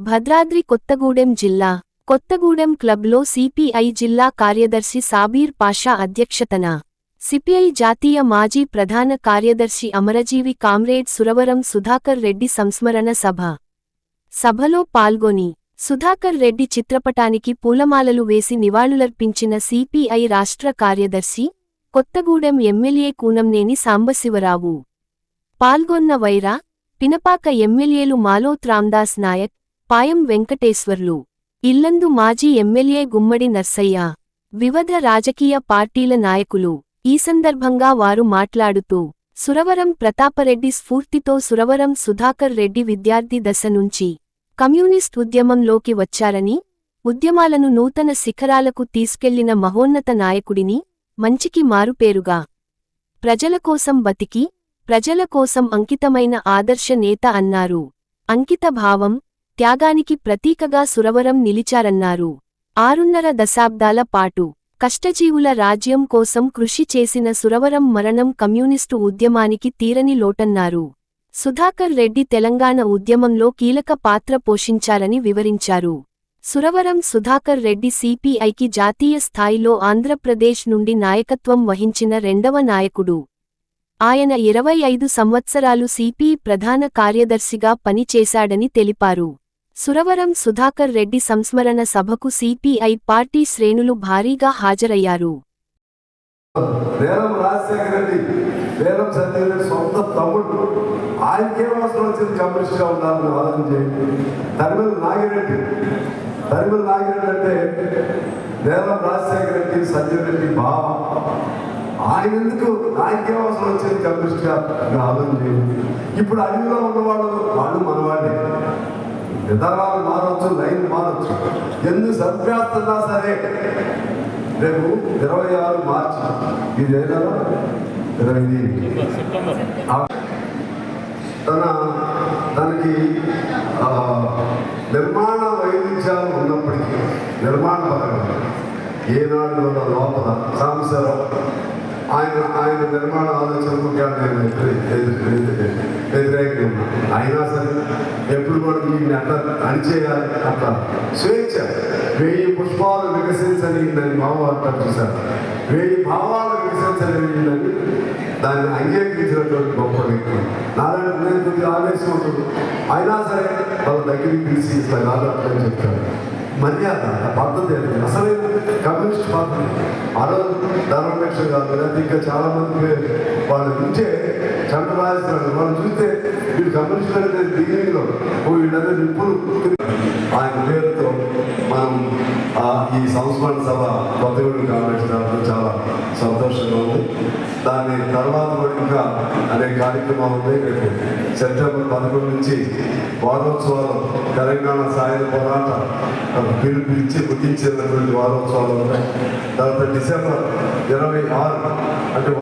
భద్రాద్రి కొత్తగూడెం జిల్లా కొత్తగూడెం క్లబ్లో సిపిఐ జిల్లా కార్యదర్శి సాబీర్ పాషా అధ్యక్షతన సిపిఐ జాతీయ మాజీ ప్రధాన కార్యదర్శి అమరజీవి కామ్రేడ్ సురవరం సుధాకర్ రెడ్డి సంస్మరణ సభలో పాల్గొని సుధాకర్ రెడ్డి చిత్రపటానికి పూలమాలలు వేసి నివాళులర్పించిన సిపిఐ రాష్ట్ర కార్యదర్శి కొత్తగూడెం ఎమ్మెల్యే కూనంనేని సాంబశివరావు పాల్గొన్న వైరా పినపాక ఎమ్మెల్యేలు మాలోత్ రామ్దాస్ నాయక్ పాయం వెంకటేశ్వర్లు ఇల్లందు మాజీ ఎమ్మెల్యే గుమ్మడి నర్సయ్య వివిధ రాజకీయ పార్టీల నాయకులు ఈ సందర్భంగా వారు మాట్లాడుతూ సురవరం ప్రతాపరెడ్డి స్ఫూర్తితో సురవరం సుధాకర్ రెడ్డి విద్యార్థి దశ నుంచి కమ్యూనిస్ట్ ఉద్యమంలోకి వచ్చారని ఉద్యమాలను నూతన శిఖరాలకు తీసుకెళ్లిన మహోన్నత నాయకుడిని మంచికి మారుపేరుగా ప్రజల కోసం బతికి ప్రజల కోసం అంకితమైన ఆదర్శ నేత అన్నారు. అంకిత భావం త్యాగానికి ప్రతీకగా సురవరం నిలిచారన్నారు. 6.5 దశాబ్దాల పాటు కష్టజీవుల రాజ్యం కోసం కృషి చేసిన సురవరం మరణం కమ్యూనిస్టు ఉద్యమానికి తీరని లోటన్నారు. సుధాకర్ రెడ్డి తెలంగాణ ఉద్యమంలో కీలక పాత్ర పోషించారని వివరించారు. సురవరం సుధాకర్ రెడ్డి సిపిఐకి జాతీయ స్థాయిలో ఆంధ్రప్రదేశ్ నుండి నాయకత్వం వహించిన రెండవ నాయకుడు. ఆయన 25 సంవత్సరాలు సిపిఐ ప్రధాన కార్యదర్శిగా పనిచేశాడని తెలిపారు. సురవరం సుధాకర్ రెడ్డి సంస్మరణ సభకు సిపిఐ పార్టీ శ్రేణులు భారీగా హాజరయ్యారు. ఆయన ఎందుకు నాయకే అవసరం వచ్చింది కమ్యూనిస్ట్గా ఆలోచన. ఇప్పుడు అడవిలో ఉన్నవాళ్ళు వాళ్ళు మనవాడే, విధానాలు మారవచ్చు, లైన్ మారవచ్చు. ఎందుకు సంప్రాస్తున్నా సరే రేపు 26 మార్చి ఇదేనా 28 తనకి నిర్మాణ వైవిధ్యాలు ఉన్నప్పటికీ నిర్మాణ పరంగా ఏనాడు లోపల సాంబశివరావు ఆయన నిర్మాణ ఆలోచనకు నేను వ్యతిరేకంగా ఉన్నా. అయినా సరే ఎప్పుడు కూడా వీటిని అట్లా అణిచేయాలి, అట్లా స్వేచ్ఛ 1000 పుష్పాలు వికసించలేదని మామూలు చూశారు. 1000 భావాలు వికసించలేదని దాన్ని అంగీకరించినటువంటి గొప్ప వ్యక్తి. నారాయణ నేను కొద్దిగా ఆవేశం ఉంటుంది, అయినా సరే వాళ్ళ దగ్గరికి పిలిచి ఇట్లా కాదు అని చెప్తారు. మర్యాద పద్ధతి అసలే కమ్యూనిస్ట్ పద్ధతి. ఆ రోజు ధర్మపేక్ష కాదు, లేకపోతే ఇంకా చాలా మంది వాళ్ళు ఉంటే చంట రాజేస్తున్నాడు. వాళ్ళు చూస్తే వీళ్ళు కమ్యూనిస్ట్ అనేది బిగినింగ్లో వీళ్ళందరూ నిప్పులు ఆయన పేరుతో మనం ఈ సంస్మరణ సభ కొత్తగూడెం కాంగ్రెస్ చాలా సంతోషంగా ఉంది. దాని తర్వాత కూడా ఇంకా అనేక కార్యక్రమాలు ఉన్నాయి. రేపు సెప్టెంబర్ 11 నుంచి వారోత్సవాలు, తెలంగాణ సాయుధ పోరాట పిలిపించి గుర్తించినటువంటి వారోత్సవాలు ఉన్నాయి. తర్వాత డిసెంబర్ 26 అంటే